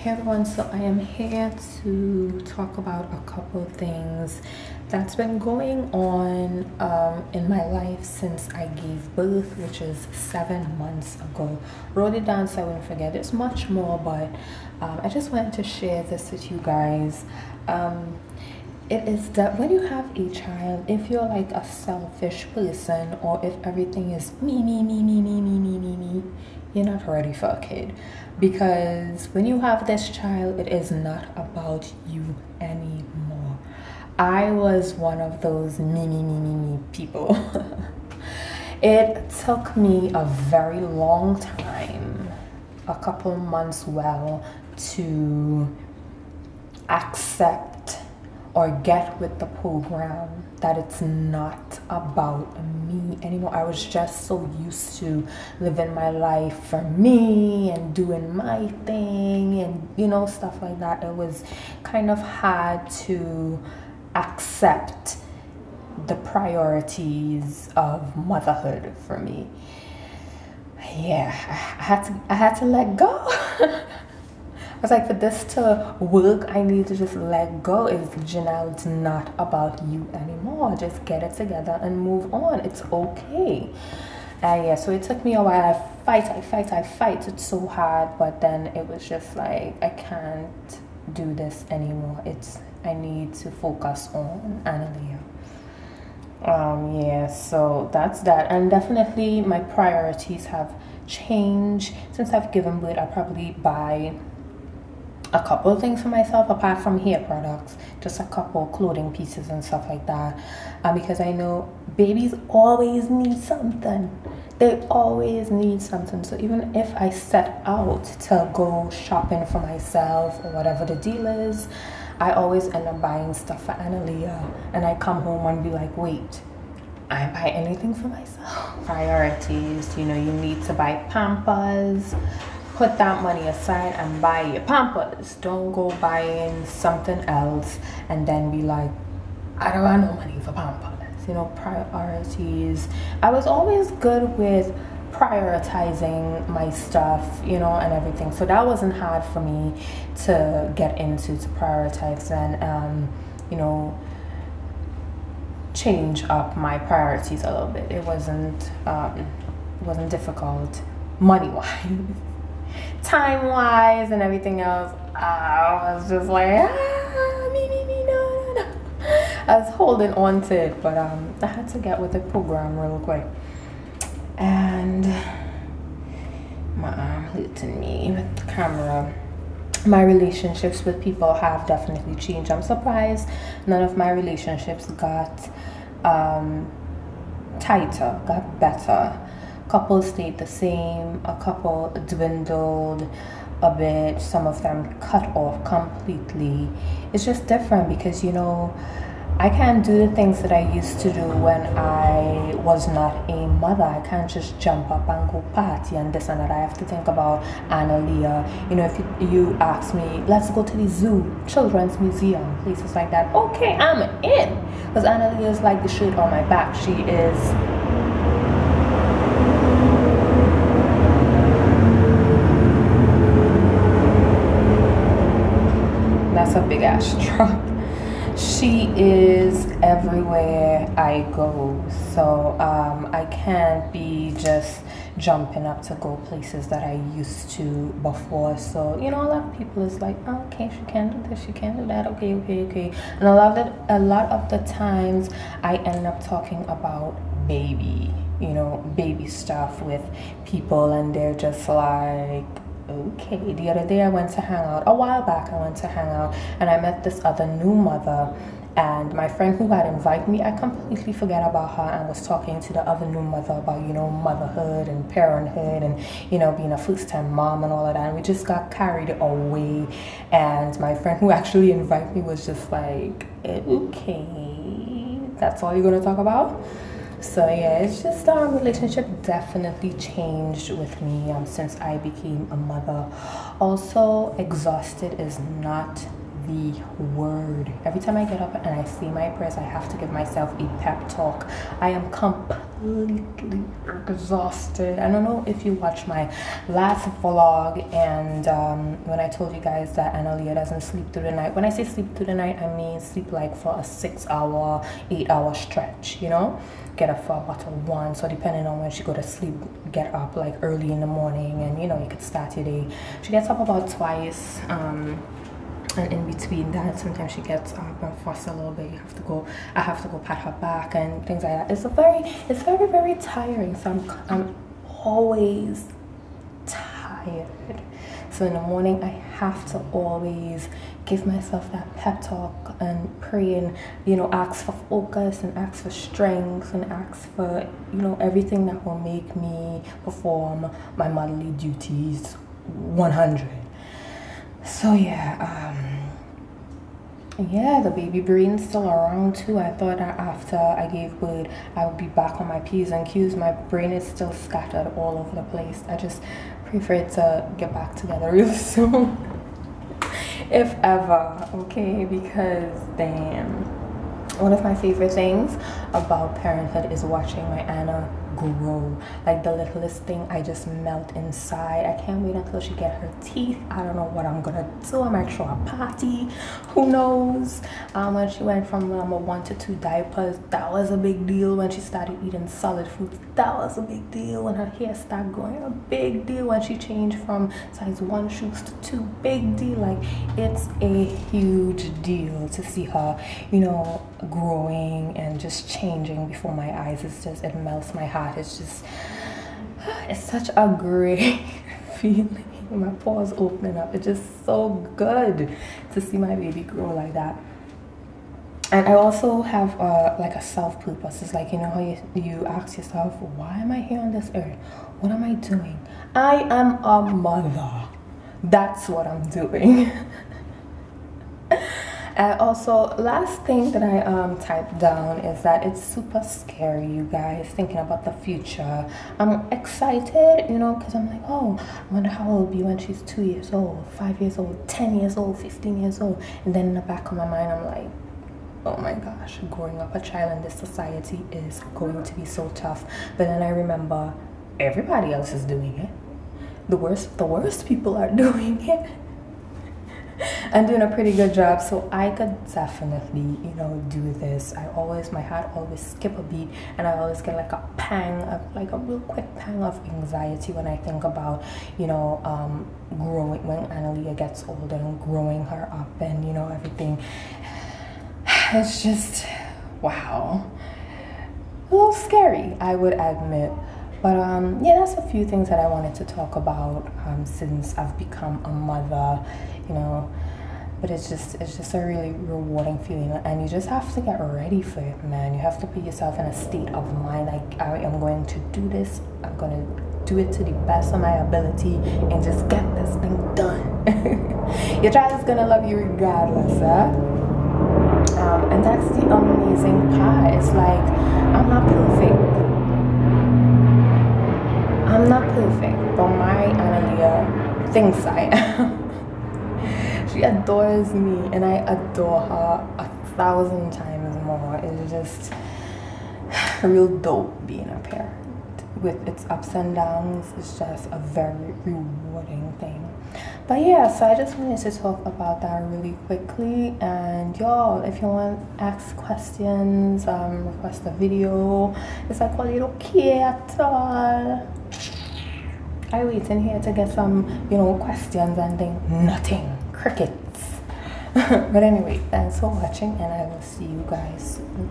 Hey everyone, so I am here to talk about a couple things that's been going on in my life since I gave birth, which is 7 months ago. Wrote it down so I wouldn't forget. It's much more, but I just wanted to share this with you guys. It is that when you have a child, if you're like a selfish person or if everything is me, you're not ready for a kid. Because when you have this child, it is not about you anymore. I was one of those me people. It took me a very long time, a couple months to accept or get with the program that it's not about me anymore. I was just so used to living my life for me and doing my thing and stuff like that. It was kind of hard to accept the priorities of motherhood for me. Yeah, I had to let go. I was like, for this to work, I need to just let go. It's Janelle, it's not about you anymore. Just get it together and move on. It's okay. Yeah, so it took me a while. I fight. It's so hard, but then it was just like, I can't do this anymore. I need to focus on Analia. Yeah, so that's that. And definitely my priorities have changed since I've given birth. I probably buy a couple of things for myself apart from hair products, just a couple clothing pieces and stuff like that, because I know babies always need something. They always need something. So even if I set out to go shopping for myself or whatever the deal is, I always end up buying stuff for Analia, and I come home and be like, wait, I buy anything for myself? Priorities, you need to buy Pampers. Put that money aside and buy your Pampers. Don't go buying something else and then be like, I don't have no money for Pampers. Priorities. I was always good with prioritizing my stuff, and everything. So that wasn't hard for me to get into, to prioritize and, change up my priorities a little bit. It wasn't difficult money-wise. Time-wise and everything else, I was just like, no. I was holding on to it, but I had to get with the program real quick. And my arm hurting me with the camera. My relationships with people have definitely changed. I'm surprised none of my relationships got tighter, got better. Couples stayed the same, a couple dwindled a bit, some of them cut off completely. It's just different because I can't do the things that I used to do when I was not a mother. I can't just jump up and go party and this and that. I have to think about Analia. If you ask me, let's go to the zoo, children's museum, places like that, okay, I'm in. Because Analia is like the shirt on my back. She is that's a big ass truck. She is everywhere I go, so I can't be just jumping up to go places that I used to before. So a lot of people is like, oh, okay, she can't do this, she can't do that, okay. And a lot of the times I end up talking about baby stuff with people, and they're just like, okay. The other day I went to hang out, a while back I went to hang out, and I met this other new mother, and my friend who had invited me, I completely forget about her and was talking to the other new mother about, motherhood and parenthood and, being a first-time mom and all of that, and we just got carried away, and my friend who actually invited me was just like, okay, that's all you're gonna talk about? So yeah, it's just our relationship definitely changed with me since I became a mother. Also, exhausted is not the word. Every time I get up and I say my prayers, I have to give myself a pep talk. I am completely completely exhausted. I don't know if you watched my last vlog, and when I told you guys that Analia doesn't sleep through the night. When I say sleep through the night, I mean sleep like for a 6-hour, 8-hour stretch, you know? Get up for about 1. So depending on when she go to sleep, get up like early in the morning, and you know, you could start your day. She gets up about twice. And in between that, sometimes she gets up and fuss a little bit. I have to go pat her back and things like that. It's very tiring. So I'm always tired. So in the morning, I have to always give myself that pep talk and pray, and you know, ask for focus and ask for strength and ask for, you know, everything that will make me perform my motherly duties 100. So yeah, the baby brain's still around too. I thought that after I gave birth, I would be back on my P's and Q's. My brain is still scattered all over the place. I just pray for it to get back together real soon, if ever, okay? Because damn, one of my favorite things about parenthood is watching my Anna grow. Like the littlest thing, I just melt inside. I can't wait until she get her teeth. I don't know what I'm gonna do. I might throw a party, who knows. When she went from number 1 to 2 diapers, that was a big deal. When she started eating solid foods, that was a big deal. When her hair started growing, a big deal. When she changed from size 1 shoes to 2, big deal. Like, it's a huge deal to see her, you know, growing and just changing before my eyes. It's just, it melts my heart. It's just, it's such a great feeling. My paws opening up. It's just so good to see my baby grow like that. And I also have like a self purpose. It's like, you know how you ask yourself, why am I here on this earth? What am I doing? I am a mother. That's what I'm doing. Also, last thing that I typed down is that it's super scary, you guys, thinking about the future. I'm excited, you know, because I'm like, oh, I wonder how it'll be when she's 2 years old, 5 years old, 10 years old, 15 years old. And then in the back of my mind, I'm like, oh my gosh, growing up a child in this society is going to be so tough. But then I remember everybody else is doing it. The worst people are doing it. I'm doing a pretty good job, so I could definitely, you know, do this. My heart always skip a beat, and I always get like a pang of, like a real quick pang of anxiety when I think about, you know, growing, when Analia gets older and growing her up and, you know, everything. It's just, wow. A little scary, I would admit. But yeah, that's a few things that I wanted to talk about since I've become a mother, you know. But it's just a really rewarding feeling, and you just have to get ready for it, man. You have to put yourself in a state of mind like, I am going to do this. I'm going to do it to the best of my ability and just get this thing done. Your child is going to love you regardless, huh? And that's the amazing part. It's like, I'm not perfect. I'm not perfect, but my Analia thinks I am. She adores me, and I adore her 1,000 times more. It's just real dope being a parent. With its ups and downs, it's just a very rewarding thing. But yeah, so I just wanted to talk about that really quickly. And y'all, if you want to ask questions, request a video, it's like, well, you don't care at all. I wait in here to get some, you know, questions and things. Nothing. Crickets. But anyway, thanks for watching, and I will see you guys soon.